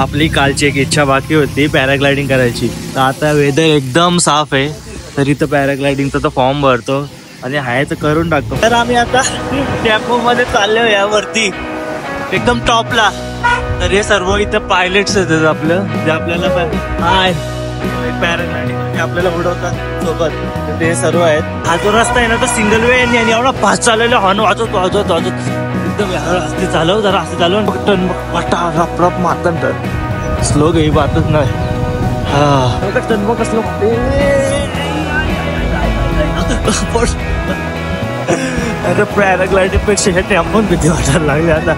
आपली कालची एक इच्छा बाकी होती पॅराग्लायडिंग करायची, तर आता वेदर एकदम साफ आहे, तर इथं पॅराग्लायडिंगचा तो फॉर्म भरतो आणि हायचं करून टाकतो. तर आम्ही आता टेम्पो मध्ये चाललो यावरती एकदम टॉपला. तर हे सर्व इथं पायलट्स आहेत आपलं, जे आपल्याला पॅराग्लायडिंग आपल्याला उडवतात सोबत. तर ते सर्व आहेत. हा जो रस्ता आहे ना तो सिंगल वे आणि एवढा फास्ट चाललेला हॉर्न वाजवत वाजवत वाजवत एकदम असते चालव, जरा असते चालव टन रप मारतात. तर स्लो गई बातच नाही. हा टन कसलो अरे पॅराग्लायडिंग पेक्षा ह्या टेम्पोन भीती वाटायला लागली आता.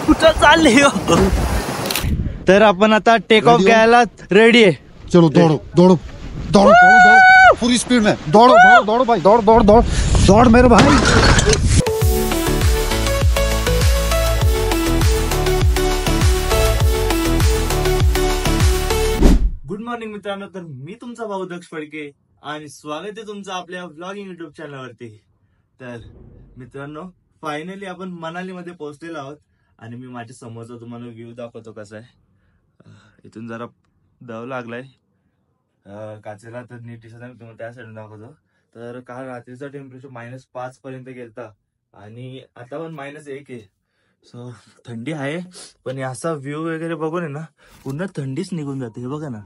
कुठं चालली हो. तर आपण आता टेक ऑफ घ्यायला रेडी आहे. चलो दौड़ो दौड़ो दौड़ो दौड़ो दौड़ो पूरी स्पीड में दौड़ो दौड़ो दौड़ो भाई दौड़ दौड़ दौड़ दौड़ मेरे भाई. गुड मॉर्निंग मित्रांनो. तर मी तुमचा भाऊ दक्ष फडके आणि स्वागत आहे तुमचं आपल्या व्लॉगिंग युट्यूब चॅनलवरती. तर मित्रांनो फायनली आपण मनाली मध्ये पोहोचलेलो आहोत आणि मी माझ्या समोरचा तुम्हाला व्ह्यू दाखवतो कसा आहे. इथून जरा दव लागलाय काचेला, तर नीट दिसत नाही, तुम्हाला त्या साईडून दाखवतो. तर काल रात्रीचा टेम्परेचर -5 पर्यंत गेलता आणि आता पण -1 आहे. सो थंडी आहे, पण असा व्ह्यू वगैरे बघून आहे ना पूर्ण थंडीच निघून जाते. हे बघा ना,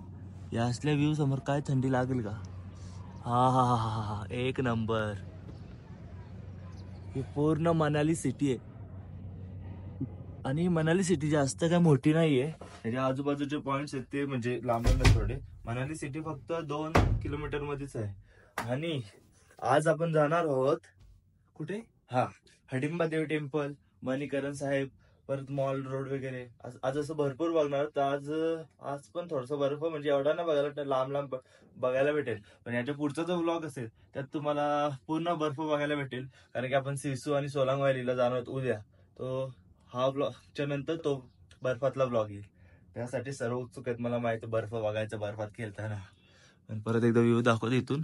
या असल्या व्ह्यू समोर काय थंडी लागेल का. हा हा हा हा हा एक नंबर. ही पूर्ण मनाली सिटी आहे आणि मनाली सिटी जास्त काय मोठी नाहीये. त्याच्या आजूबाजूचे पॉइंट्स आहेत ते म्हणजे लांब थोडे. मनाली सिटी फक्त 2 किलोमीटर मध्येच आहे. आणि आज आपण जाणार आहोत कुठे, हडिंबा देवी टेम्पल, मणिकरण साहेब, परत मॉल रोड वगैरे. आज असं भरपूर बघणार. तर आज पण थोडंसं बर्फ म्हणजे एवढा ना बघायला, लांब बघायला भेटेल. पण याच्या पुढचा जो व्लॉग असेल त्यात तुम्हाला पूर्ण बर्फ बघायला भेटेल, कारण की आपण सिसू आणि सोलांग व्हॅलीला जाणार आहोत उद्या. तो हा व्लॉगच्या नंतर तो बर्फातला व्लॉग येईल. त्यासाठी सर्व उत्सुक आहेत, मला माहिती बर्फ बघायचं बर्फात खेळताना. आणि परत एकदा व्ह्यू दाखवतो इथून.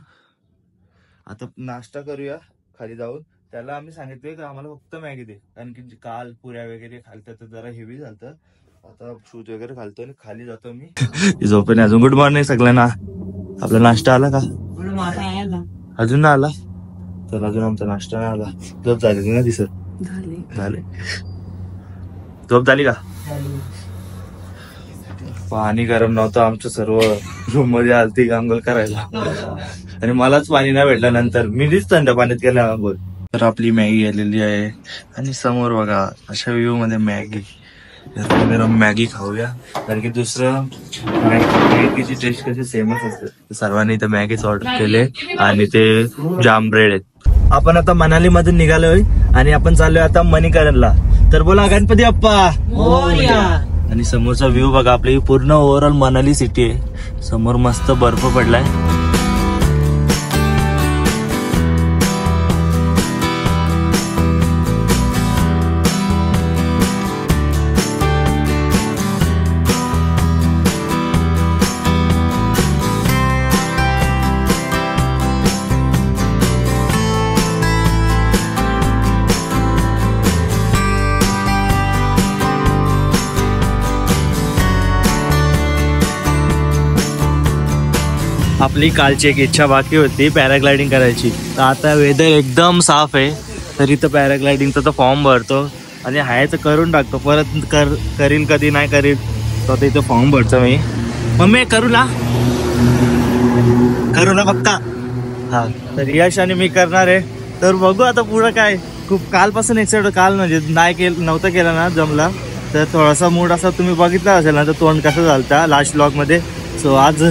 आता नाश्ता करूया खाली जाऊन. त्याला आम्ही सांगितलंय की आम्हाला फक्त मॅगी दे, कारण की काल पुऱ्या वगैरे खालतं तर जरा हेवी झालं. आता शूज वगैरे घालतो आणि खाली जातो मी झोपेने. अजून गुड मॉर्निंग सगळ्यांना. आपला नाश्ता आला का? अजून ना आला. तर अजून आमचा नाश्ता नाही आला. झोप झाली ना दिसत झाले. झोप झाली का? पाणी गरम नव्हतं आमचं, सर्व रूम मध्ये आलती आंघोळ करायला आणि मलाच पाणी नाही भेटलं. नंतर मीच थंड पाण्यात केलं आंघोळ. तर आपली मॅगी आलेली आहे आणि समोर बघा अशा व्ह्यू मध्ये मॅगी. मॅगी खाऊया, कारण की दुसरं मॅगीची टेस्ट कशी सेमच असते. सर्वांनी इथं मॅगीच ऑर्डर केले आणि ते जाम ब्रेड आहेत. आपण आता मनाली मधून निघालोय आणि आपण चाललोय आता मणिकरणला. तर बोला गणपती बाप्पा. आणि समोरचा व्ह्यू बघा, आपली पूर्ण ओव्हरऑल मनाली सिटी आहे. समोर मस्त बर्फ पडलाय. आपली कालची एक इच्छा बाकी होती पॅराग्लायडिंग करायची, तर आता वेदर एकदम साफ आहे, तर इथं पॅराग्लायडिंगचा तो फॉर्म भरतो आणि हायचं करून टाकतो. परत करील कधी नाही करील तो आता इथं फॉर्म भरतो मी. मम्मी करू ना पक्का. हा तर यश आणि मी करणार आहे. तर बघू आता पुढं काय. खूप कालपासून एक्साइटेड, काल म्हणजे नव्हतं केलं ना जमला, तर थोडासा मूड असा तुम्ही बघितला असेल ना, तर तोंड कसं झालता लास्ट ब्लॉग मध्ये. सो आज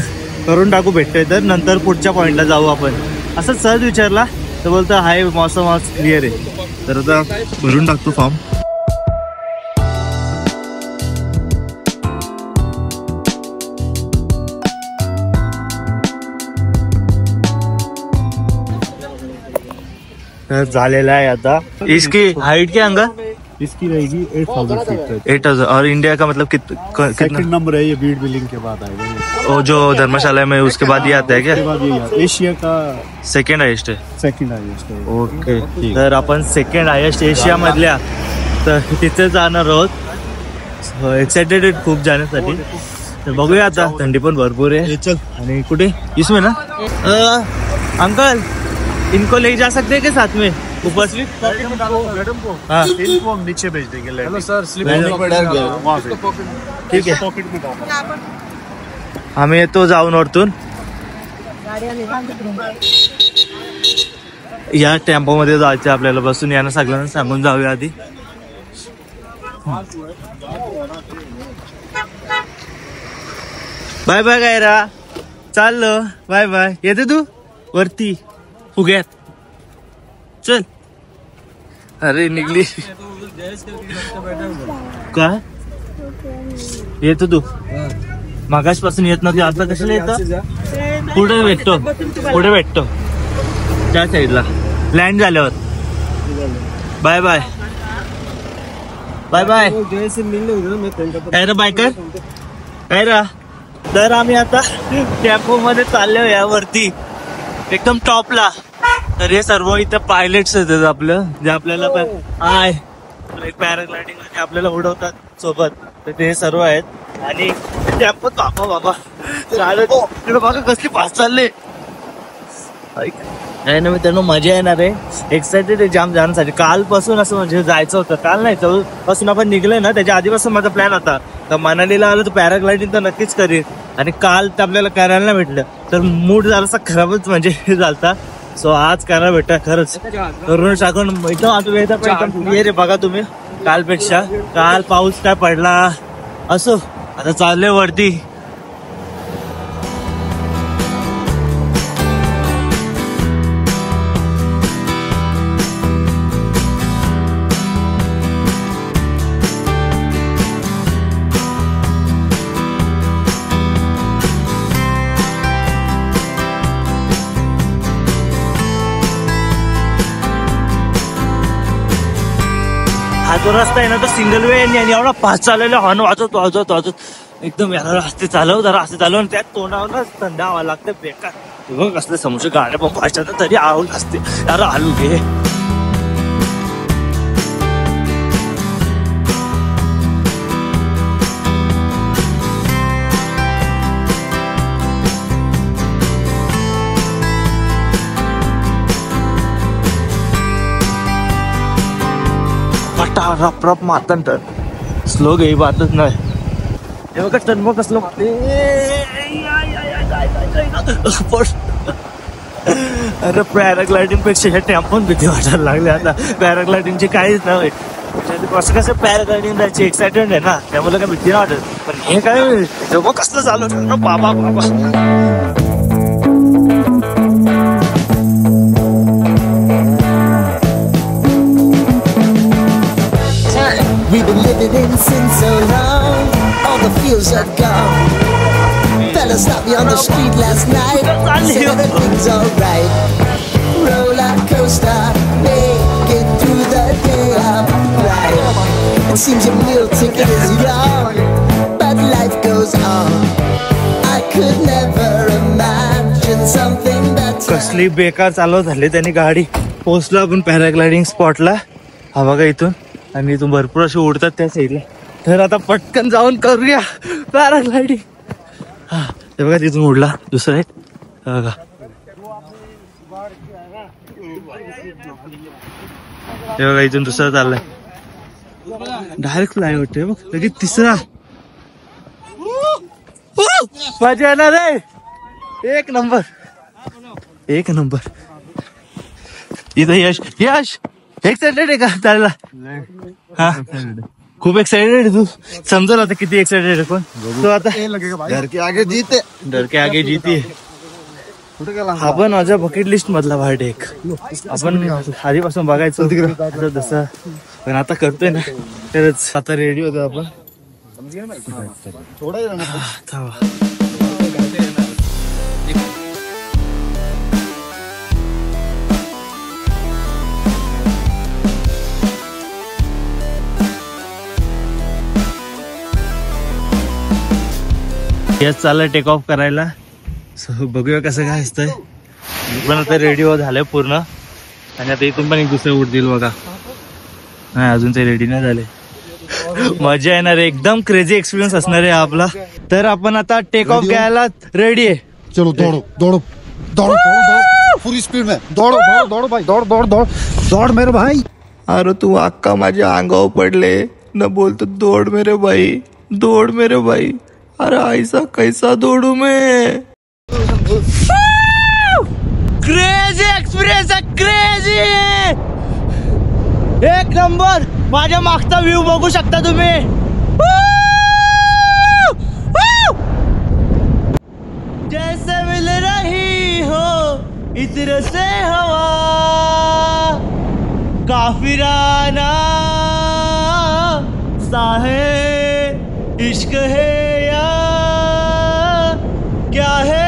करून टाकू भेटतोय, तर नंतर पुढच्या पॉईंटला जाऊ आपण. असं सहज विचारला तर बोलतो हाय मौसम आज क्लिअर आहे. तर आता भरून टाकतो फॉर्म. झालेला आहे आता. इसकी हाइट क्या अंगा? इसकी रहेगी 8000 फीट. 8000. और इंडिया का मतलब कितना सेकंड नंबर है ये, बीड बिलिंग के बाद आएगा. वो जो धर्मशाला में उसके बाद ये आता है क्या? एशिया का सेकंड हायेस्ट आहे. सेकंड हायेस्ट आहे. ओके, तर आपण सेकंड हायेस्ट एशिया मधल्या तर तिथे जाणार आहोत. एक्साइटेड आहेत खूप जाण्यासाठी. तर बघूया आता, थंडी पण भरपूर आहे. चल. आणि कुठे इसमें ना अंकल इनको ले जा सकते हैं क्या साथ में ऊपर से? हाँ इनको हम नीचे भेज देंगे. हेलो सर, स्लिप ठीक आहे. पॉकेट में डालो. आम्ही येतो जाऊन वरतून. या टेम्पो मध्ये जायचं आपल्याला, बसून यांना सगळ्यांना सांगून जाऊया आधी. बाय बाय गायरा, चाललो. Bye bye. येते तू वरती फुग्यात? चल. अरे निघली का? येतो तू? मागासपासून येत नव्हती, आता कशाला येतं? पुढे भेटतो त्या साईडला लँड झाल्यावर. Bye bye bye bye. काय रे बायकर, काय रा? तर आम्ही आता टेम्पो मध्ये चाललो यावरती एकदम टॉपला. तर हे सर्व इथं पायलट्स आहेत आपलं, जे आपल्याला आहे पॅराग्लायडिंग मध्ये आपल्याला उडवतात सोबत. तर ते सर्व आहेत. आणि टेम्पो बाबा तिकडे बघा कसली फास्ट चालले. काय ना मित्रांनो, मजा येणार आहे. एक्साइटेड आहे जाम जाण्यासाठी. कालपासून असं म्हणजे जायचं होतं. काल नाही, पासून आपण निघलोय ना, त्याच्या आधीपासून माझा प्लॅन होता तर मनालीला आलो तर पॅराग्लायडिंग तर नक्कीच करेन. आणि काल तर आपल्याला करायला नाही भेटलं, तर मूड जरासा खराबच म्हणजे झालता. सो आज करायला भेटतं खरंच. करून टाकून एकदम आता एकदम क्लिअर आहे बघा तुम्ही. कालपेक्षा काल पाऊस काय पडला असो. आता चाललोय वरती. हा जो रस्ता आहे ना, तो सिंगल वे आणि एवढा फास्ट चाललेला, हॉर्न वाजवत एकदम याला रस्ते चालव आणि त्यात तोंडावर थंड हवा लागते बेकार. बघ कसले समोरच्या गाड्या पण फास्ट तरी आवड असते यार. आलू घे. रप रप मारतात तर स्लो घे बातच नाही. हे बघा टर्न कसलं मारते. अरे पॅराग्लायडिंग पेक्षा ह्या टेम्पोन भीती वाटायला लागली आता. पॅराग्लायडिंगची काहीच नाही. कसं पॅराग्लायडिंग जायची एक्साइटेड आहे ना, त्यामुळे काय भीती नाही वाटत. पण हे काय तेव्हा कसलं चालू बाबा. We've been living in sin so long, all the feels are gone. Fella stopped me on the street last night, said everything's alright. Roller coaster, make it through the day upright. It seems your meal ticket is gone, but life goes on. I could never imagine something better. कसली बेकार चालव झाली त्यांनी गाडी. पोहोचलो आपण paragliding स्पॉटला. हा बघा इथून, आणि इथून भरपूर असे उडतात त्या साईडला. तर आता पटकन जाऊन करूया पॅराग्लायडिंग. हा ते बघा तिथून उडला दुसरा एक. बघा हे बघा इथून दुसरा चाललाय. डायरेक्ट फ्लाय होते बघ. लगेच तिसरा. मजा येणार रे. एक नंबर. इथं यश एक्साइटेड आहे का चालला? हा खूप एक्साइटेड आहे तू. समजलं आता किती एक्साइटेड आहे कोण तो. आता घर के आगे जीते. डर के आगे जीती. हा पण माझ्या बकेट लिस्ट मधला भाग एक. आपण आधीपासून बघायचो तसं, पण आता करतोय ना, तरच आता रेडी होतो आपण. यस चाललंय टेक ऑफ करायला. सो बघूया कसं काय असतंय. मी पण आता रेडी झालंय पूर्ण आणि आता इथून पण एक दुसरे उडतील बघा. नाही अजून ते रेडी नाही झाले. मजा येणार आहे, एकदम क्रेझी एक्सपिरियन्स असणार आहे आपला. तर आपण आता टेक ऑफ घ्यायला रेडी आहे. चलो दौड़ो दौड़ो दौड़ो दौड़ो दौड़ो पूरी स्पीड में दौड़ो दौड़ो दौड़ो भाई दौड़ दौड़ दौड़ दौड़ मेरे भाई. अरे तू अक्का माझ्या अंगावर पडले न बोलतो दौड़ मेरे भाई दौड़ मेरे भाई. अरे ऐसा कैसा दौड़ू मैं. क्रेझी एक्सपिरियन्स आहे, क्रेझी एक नंबर. माझ्या मागचा व्ह्यू बघू शकता तुम्ही. जैसे मिल रही हो इत्र से हवा काफिराना सा है इश्क है या क्या है.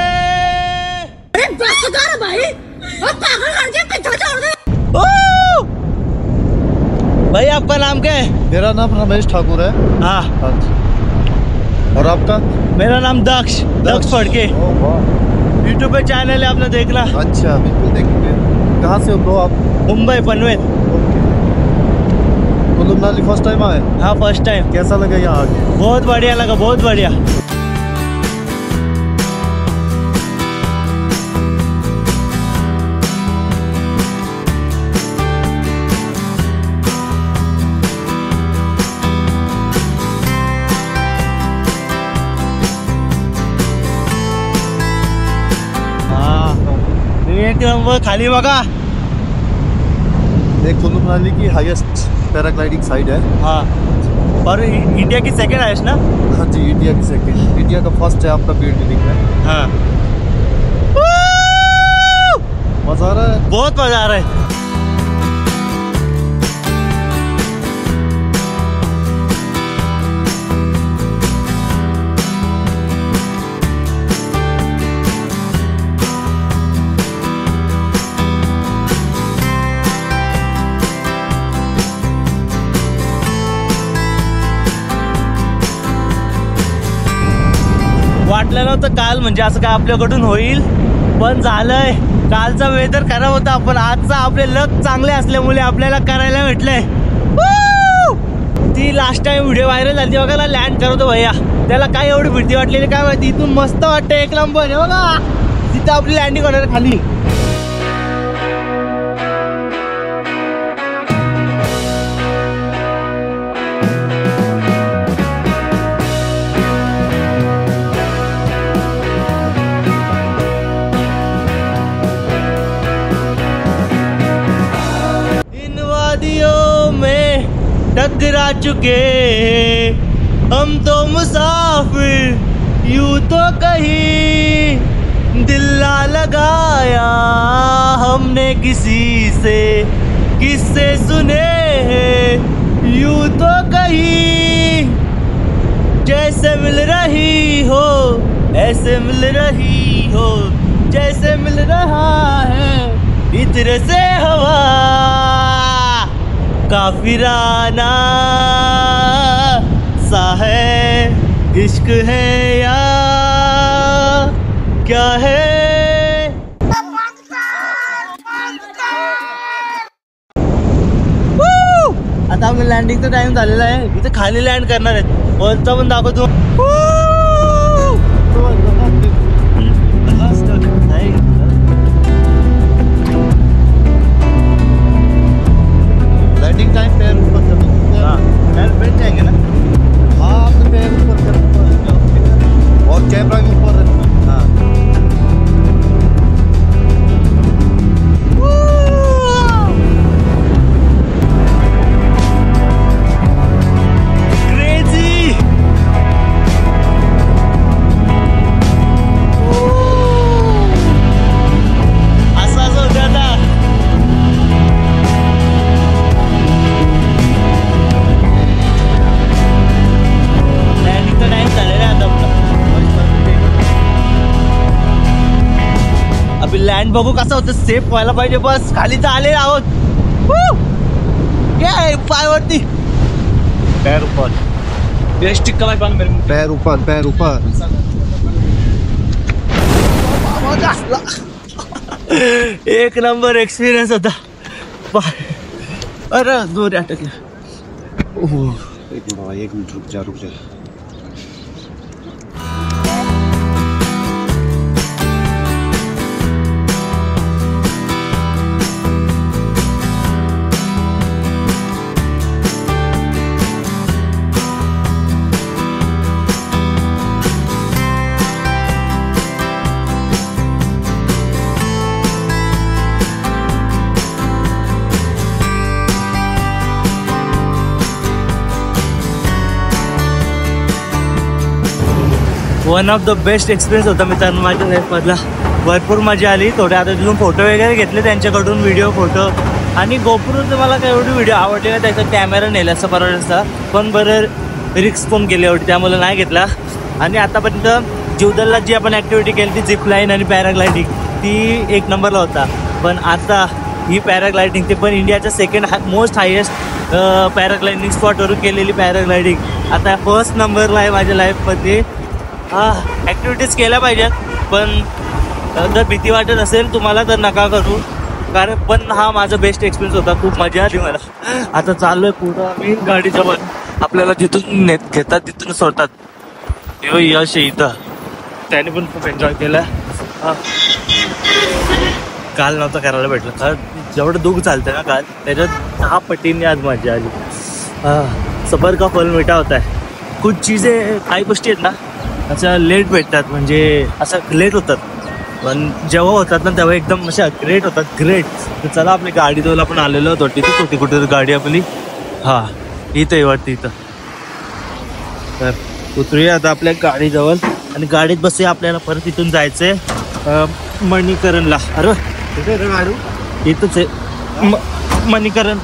भाई आपका नाम क्या है? मेरा नाम रमेश ठाकुर है. हाँ. और आपका? मेरा नाम दक्ष फड़के. यूट्यूब पे चैनल है, आपने देखना. अच्छा बिल्कुल देखेंगे. कहाँ से हो ब्रो आप? मुंबई पनवेल. कुल्लू मनाली फर्स्ट टाइम आए? हाँ फर्स्ट टाइम. कैसा लगा यहाँ आके? बहुत बढ़िया लगा, बहुत बढ़िया. एक नंबर. खाली बघा. ये कुल्लू मनाली की हाईएस्ट पैराग्लाइडिंग साइट है. हाँ और इंडिया की सेकंड है ना? हाँ जी इंडिया की सेकंड. इंडिया का फर्स्ट है आपका बीड बिल्डिंग में. हाँ. मजा आ रहा है, बहुत मजा आ रहा है. वाटलं नव्हतं काल म्हणजे असं काय आपल्याकडून होईल, पण झालंय. कालचा वेदर खराब होता, पण आजचा आपले लक चांगले असल्यामुळे आपल्याला करायला भेटलंय. ती लास्ट टाइम व्हिडिओ व्हायरल झाली बघा, लँड करतो भैया. त्याला काय एवढी भीती वाटलेली काय माहिती. इथून मस्त वाटतं, एक नंबर आहे बघा. तिथं आपली लँडिंग होणार खाली. टकरा चुके हम तो मुसाफिर यूं तो कहीं दिल ना लगाया हमने किसी से, किससे सुने हैं यूं तो कहीं. जैसे मिल रही हो ऐसे मिल रही हो, जैसे मिल रहा है इत्र से हवा काफिराना सा है इश्क है या क्या है. आता आपल्या लँडिंगचा टाइम झालेला आहे. इथे खाली लँड करणार आहेत. वरचा पण दाखवतो. लैंडिंग टाइम पैर ऊपर करना. हाँ पैर बैठ जाएंगे ना. हाँ आपने पैर ऊपर करना और कैमरा के ऊपर रखना. हाँ क्रेजी. असं असं होतं आता. लँड बघू कसं होतं. सेफ व्हायला पाहिजे. बस खाली तर आले आहोत. काय पायवरती पैर ऊपर. पैर ऊपर पैर ऊपर. एक नंबर एक्सपिरियन्स होता. अरे दोरी अटकल्या. एक मिनिट रुक जा. One of the best experience होता मित्रांनो माझ्या लाईफमधला. भरपूर मजा आली. थोडे आता तिथून फोटो वगैरे घेतले त्यांच्याकडून, व्हिडिओ फोटो. आणि गोप्रोचं मला काय एवढी व्हिडिओ आवडली नाही, त्याचा कॅमेरा नेला असता परवडला असता, पण बरं रिक्स पण केली एवढी त्यामुळे नाही घेतला. आणि आतापर्यंत जीवदलला जी आपण ॲक्टिव्हिटी केली ती झिप लाईन आणि पॅराग्लायडिंग ती एक नंबरला होता. पण आता ही पॅराग्लायडिंग ते पण इंडियाच्या सेकंड मोस्ट हायेस्ट पॅराग्लायडिंग स्पॉटवरून केलेली पॅराग्लायडिंग आता फर्स्ट नंबरला आहे माझ्या लाईफमध्ये. ॲक्टिव्हिटीज केल्या पाहिजेत, पण जर भीती वाटत असेल तुम्हाला तर नका करू, कारण पण हा माझा बेस्ट एक्सपिरियन्स होता. खूप मजा आली मला. आता चाललो आहे पुढं आम्ही गाडीजवळ. आपल्याला जिथून घेतात तिथून सोडतात. यश आहे इथं, त्याने पण खूप एन्जॉय केलं. काल नव्हतं करायला भेटलं, कारण जेवढं दुःख चालतं ना काल त्याच्यात 10 पटींनी आज मजा आली. सबर का फल मिठा होता है. कुछ चीज़ें काही गोष्टी आहेत ना असं लेट भेटतात, म्हणजे असं लेट होतात, पण जेव्हा होतात ना तेव्हा एकदम अशा ग्रेट होतात. ग्रेट. तर चला आपली गाडी जवळ आपण आलेलो होतो. तिथेच होती कुठे गाडी आपली. हां इथं वाटते इथं. तर उतरूया आता आपल्या गाडीजवळ आणि गाडीत बसूया. आपल्याला परत इथून जायचं आहे मणिकरणला. अरे इथंच आहे मणिकरण.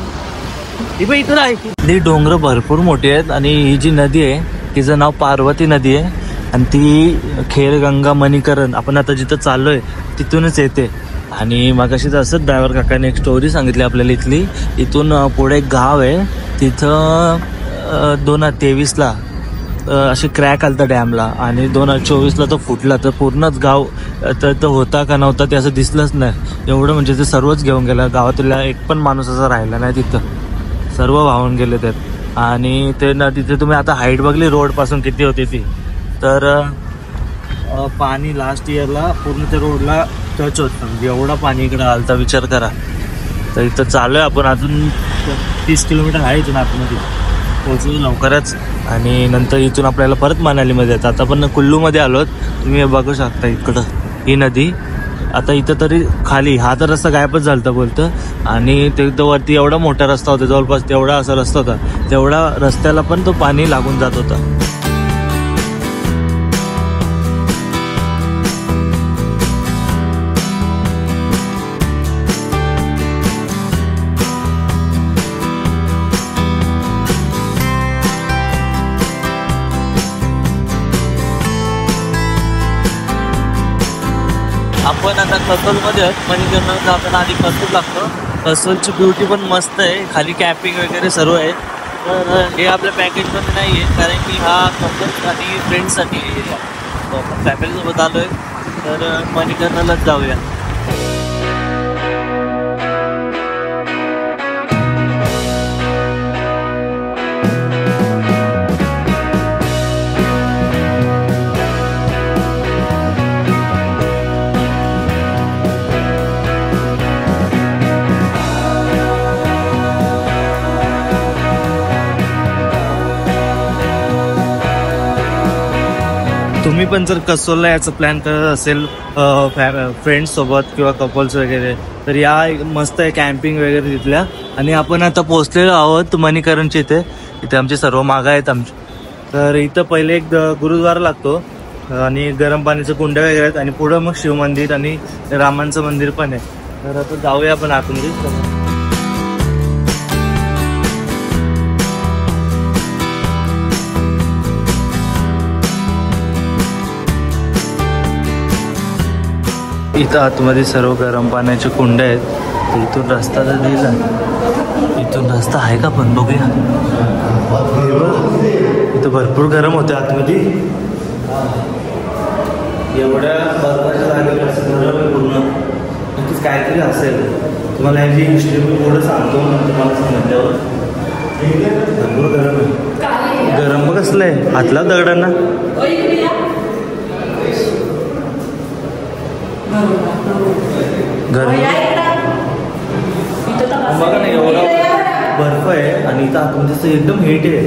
इथं आहे. ही डोंगर भरपूर मोठी आहेत आणि ही जी नदी आहे तिचं नाव पार्वती नदी आहे आणि ती खेरगंगा मणिकरण आपण आता जिथं चाललो आहे तिथूनच येते. आणि मगाशीच असंच ड्रायव्हर काकाने एक स्टोरी सांगितली आपल्याला इथली. इथून पुढे एक गाव आहे तिथं 2023ला असे क्रॅक आलता डॅमला आणि 2024ला तो फुटला. तर पूर्णच गाव तर होता का नव्हता ते असं दिसलंच नाही एवढं, म्हणजे ते सर्वच घेऊन गेलं. गावातला एक पण माणूस असा राहिला नाही तिथं, सर्व वाहून गेले त्यात. आणि ते ना तिथे तुम्ही आता हाईट बघली रोडपासून किती होती ती, तर पाणी लास्ट इयरला पूर्ण त्या रोडला टच होतं, म्हणजे एवढा पाणी इकडं आलता विचार करा. तर इथं चालू आहे आपण, अजून 30 किलोमीटर आहे इथून आतमध्ये पोहोचू लवकरच. आणि नंतर इथून आपल्याला परत मनालीमध्ये जायचं. आता आपण कुल्लूमध्ये आलोत, तुम्ही बघू शकता इकडं ही नदी. आता इथं तरी खाली हा तर रस्ता गायबच झालता बोलतं, आणि ते वरती एवढा मोठा रस्ता होता, जवळपास तेवढा असा रस्ता होता, तेवढा रस्त्याला पण तो पाणी लागून जात होता. आपण आता कसोलमध्ये आहोत. मणिकरणला जाताना आधी कसोल लागतो. कसोलची ब्युटी पण मस्त आहे, खाली कॅम्पिंग वगैरे सर्व आहे. तर हे आपल्या पॅकेजमध्ये नाही आहे, कारण की हा कसोल आणि फ्रेंड्ससाठी एरिया. आपण फॅमिलीसोबत आलो आहे, तर मणिकरणलाच जाऊया. तुम्ही पण जर कसोलला याचं प्लॅन करत असेल फ्रेंड्ससोबत किंवा कपल्स वगैरे, तर या मस्त आहे कॅम्पिंग वगैरे तिथल्या. आणि आपण आता पोहोचलेलो आहोत मणिकरणच्या इथे. इथे आमचे सर्व मागा आहेत आमचे. तर इथं पहिले एक गुरुद्वारा लागतो आणि गरम पाण्याचं कुंड वगैरे आहेत, आणि पुढं मग शिवमंदिर आणि रामांचं मंदिर पण आहे. तर आता जाऊया आपण आतमध्ये. इथं आतमध्ये सर्व गरम पाण्याचे कुंड आहेत. तर इथून रस्ता तर दिला, इथून रस्ता आहे का पण बघूया. इथं भरपूर गरम होते आतमध्ये. एवढ्या बर्फाच्या जागेपासून पूर्ण नक्कीच काहीतरी असेल. तुम्हाला याची हिस्ट्री मी पुढं सांगतो तुम्हाला समजल्यावर. भरपूर गरम आहे. गरम कसलं आहे हातला दगडांना. गरम बघा ना एवढा बर्फ आहे आणि इथं आतमध्ये एकदम हेट आहे.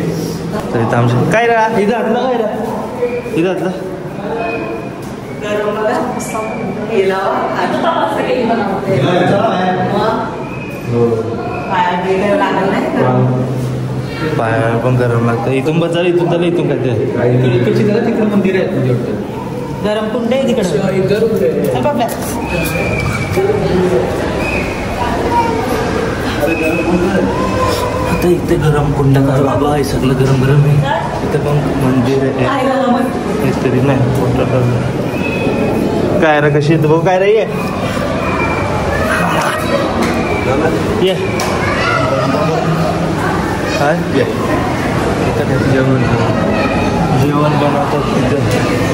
तर इथं आमच्या काय रा इथं आतला काय रा इथं आतला पायाला पण गरम लागतं. इथून बचाल इथून त्याला इथून काय तिकडे मंदिर आहे गरम कुंड आहे तिकडे. आता इथे गरम कुंड का बाबा हे सगळं गरम गरम आहे. इथं पण मंदिर आहे तरी नाही काय रा कशी येतं भाऊ काय रा ये जेवण बनवतात तिथं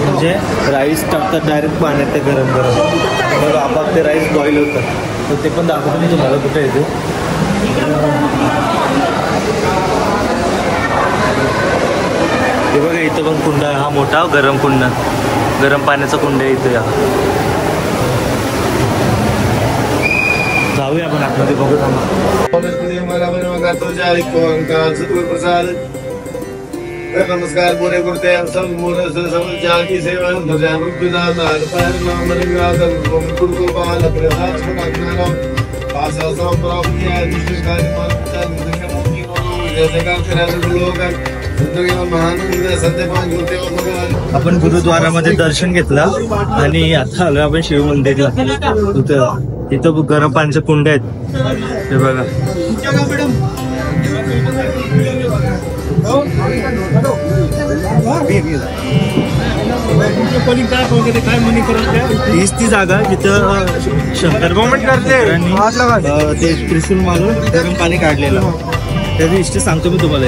म्हणजे राईस टाकतात डायरेक्ट पाण्यात ते गरम गरम. मग आपाप ते राईस बॉईल होतात तर ते पण दाखवतो मी तुम्हाला कुठे येते. हे बघा इथं पण कुंड आहे. हा मोठा गरम कुंड गरम पाण्याचा कुंड आहे इथे. जाऊया आपण आतमध्ये बघू नमस्कार मोरे करते सब मोरे सब जागी सेवा आपण गुरुद्वारामध्ये दर्शन घेतलं आणि आता आलो आपण शिव मंदिरला. इथं गरम पाण्याचे कुंड आहेत हे बघा. हीच ती जागा जिथं शंकर ते त्रिशूल मारून गरम पाणी काढलेलं. त्याची हिस्ट्री सांगतो मी तुम्हाला.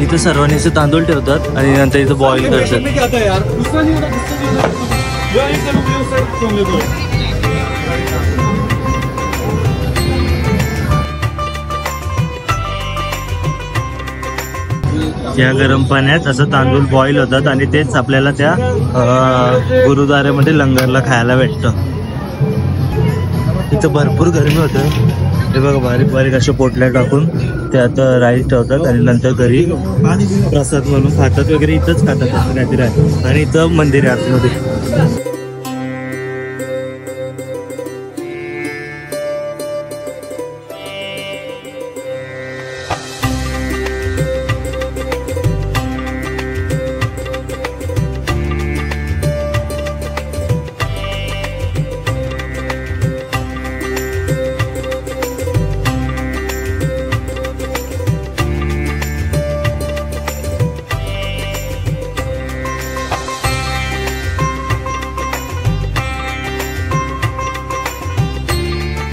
इथं सर्वांनी असे तांदूळ ठेवतात आणि नंतर इथं बॉईल करतात. या गरम पाण्यात असं तांदूळ बॉईल होतात आणि तेच आपल्याला त्या गुरुद्वाऱ्यामध्ये लंगरला खायला भेटतं. इथं भरपूर गरमी होतं. हे बघा बारीक बारीक अशा पोटल्या टाकून त्यात राईस ठेवतात आणि नंतर घरी प्रसाद म्हणून खातात वगैरे. इथंच खातात असं काहीतरी आहे. आणि इथं मंदिर आहे आतमध्ये.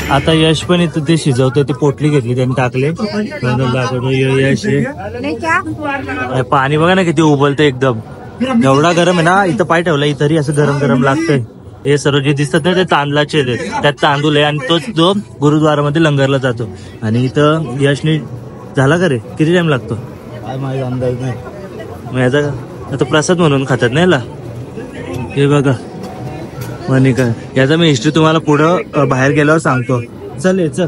आता यश पण इथं ते शिजवतं. ते पोटली घेतली त्यांनी टाकले. यश पाणी बघा ना किती उबलतं एकदम. एवढा गरम आहे ना. इथं पाय ठेवला तरी असं गरम गरम लागतंय. हे सर्व जे दिसतात ना ते तांदळाचे त्यात तांदूळ आहे आणि तोच जो गुरुद्वारामध्ये लंगरला जातो. आणि इथं यशने झाला का रे किती टाइम लागतो माझा अंदाज नाही. मग याचा आता प्रसाद म्हणून खातात ना याला. हे बघा म्हणे काय याचा मी हिस्ट्री तुम्हाला पुढं बाहेर गेल्यावर सांगतो. चल चल.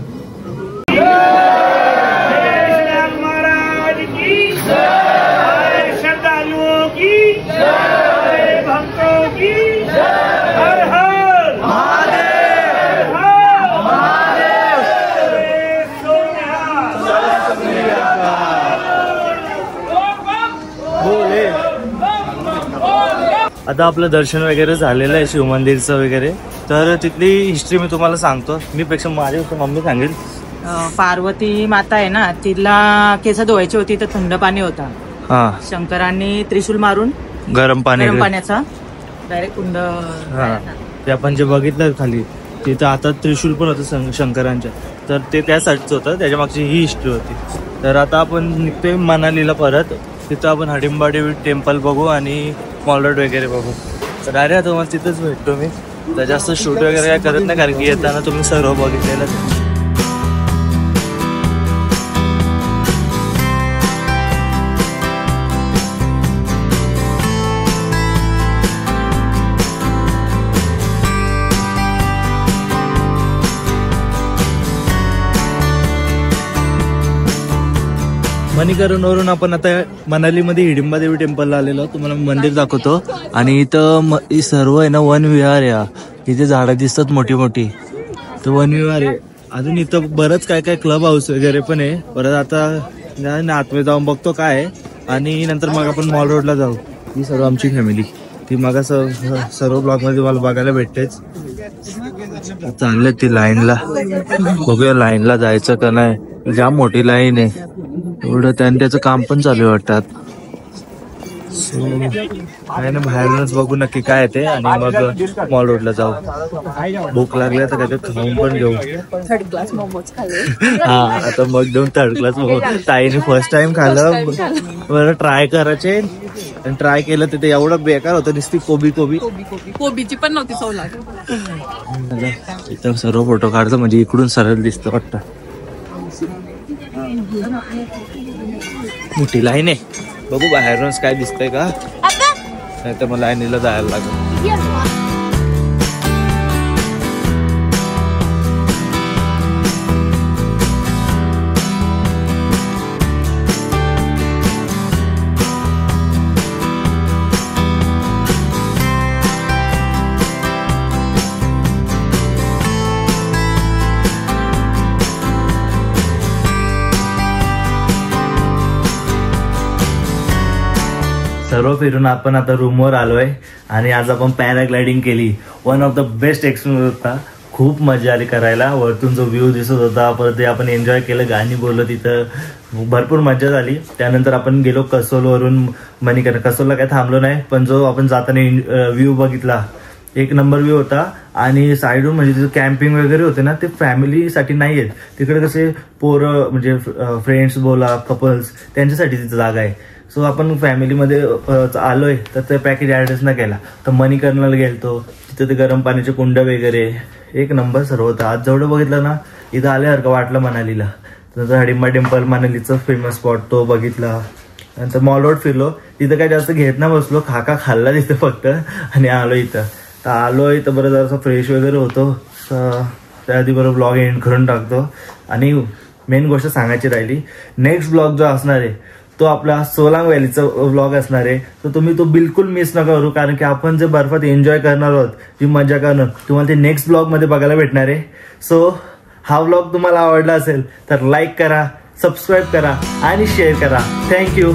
आता आपलं दर्शन वगैरे झालेलं आहे शिव मंदिरचं वगैरे. तर तिथली हिस्ट्री मी तुम्हाला सांगतो. मी पेक्षा माझी मम्मी सांगेल. पार्वती माता आहे ना तिला केस धुवायची होती तर थंड पाणी होता. हा शंकरांनी त्रिशूल मारून गरम पाण्याचा डायरेक्ट कुंड. ते आपण जे बघितलं खाली तिथं आता त्रिशूल पण होतं शंकरांच्या. तर ते त्यासाठीच होतं. त्याच्या मागची ही हिस्ट्री होती. तर आता आपण निघतोय मनालीला परत. तिथं आपण हडिंबा देवी टेम्पल बघू आणि मॉल रोड वगैरे बघू. तर डायरेक्ट तुम्हाला तिथंच भेटतो मी. तर जास्त शूट वगैरे काय करत नाही कारण की येताना तुम्ही सर्व बघितलेलं. मणिकरणवरून आपण आता मनालीमध्ये हिडिंबा देवी टेम्पलला आलेलो. तुम्हाला मंदिर दाखवतो. आणि इथं सर्व आहे ना वन विहार आहे. इथे झाडं दिसतात मोठी मोठी. तर वन विहार आहे. अजून इथं बरंच काय काय क्लब हाऊस वगैरे पण आहे. परत आता आतमध्ये जाऊन बघतो काय आहे. आणि नंतर मग आपण मॉल रोडला जाऊ. ही सर्व आमची फॅमिली ती मग सर्व ब्लॉगमध्ये मला बघायला भेटतेच. चांगलं ती लाईनला बघूया लाईनला जायचं का नाही. जाम मोठी लाईन आहे एवढं. त्याचं काम पण चालू आहे वाटतात. काय ना बाहेरूनच बघू नक्की काय ते आणि मग मॉल रोडला जाऊ. भूक लागली तर काय खाऊन पण घेऊ. हा आता मग देऊन थर्ड क्लास मोमोज ताईने फर्स्ट टाइम खाल्लं. बरं ट्राय करायचे आणि ट्राय केलं ते एवढं बेकार होतं. नुसती कोबीची पण नव्हती चव लागत. इथं सर्व फोटो काढतो म्हणजे इकडून सरळ दिसतं वाटतं. मोठी लाईन आहे. बघू बाहेरूनच काय दिसतंय का नाही तर मला लाईनीला जायला लागेल. सर्व फिरून आपण आता रूमवर आलोय आणि आज आपण पॅराग्लायडिंग केली. One of the best experience होता. खूप मजा आली करायला. वरतून जो व्ह्यू दिसत होता परत ते आपण एन्जॉय केलं. गाणी बोललो तिथं भरपूर मजा झाली. त्यानंतर आपण गेलो कसोलवरून मणिकरण. कसोलला काय थांबलो नाही पण जो आपण जाताना व्ह्यू बघितला एक नंबर व्ह्यू होता. आणि साईडून म्हणजे तिथं कॅम्पिंग वगैरे होते ना ते फॅमिलीसाठी नाही आहेत. तिकडे कसे पोरं म्हणजे फ्रेंड्स बोला कपल्स त्यांच्यासाठी तिथं जागा आहे. सो आपण फॅमिलीमध्ये आलोय तर ते पॅकेज ॲडजस्ट न केला तर मणिकर्णला गेलतो. तिथं ते गरम पाण्याचे कुंड वगैरे एक नंबर सर्व होतं. आज जेवढं बघितलं ना इथं आल्यासारखं वाटलं मनालीला. तर हडिंबा टेम्पल मनालीचं फेमस स्पॉट तो बघितला. नंतर मॉल रोड फिरलो. तिथं काय जास्त घेत ना बसलो. खाल्ला तिथं फक्त आणि आलो इथं. तर आलो इथं बरं जरासं फ्रेश वगैरे होतो. त्याआधी बरोबर ब्लॉग एंड करून टाकतो. आणि मेन गोष्ट सांगायची राहिली नेक्स्ट ब्लॉग जो असणार आहे तो आपला सोलांग व्हॅलीचा व्लॉग असणार आहे. तर तुम्ही तो बिलकुल मिस नका करू कारण की आपण जे बर्फात एन्जॉय करणार आहोत जी मजा करणार तुम्हाला ते नेक्स्ट ब्लॉगमध्ये बघायला भेटणार आहे. सो हा व्लॉग तुम्हाला आवडला असेल तर लाईक करा, सबस्क्राईब करा आणि शेअर करा. थँक्यू.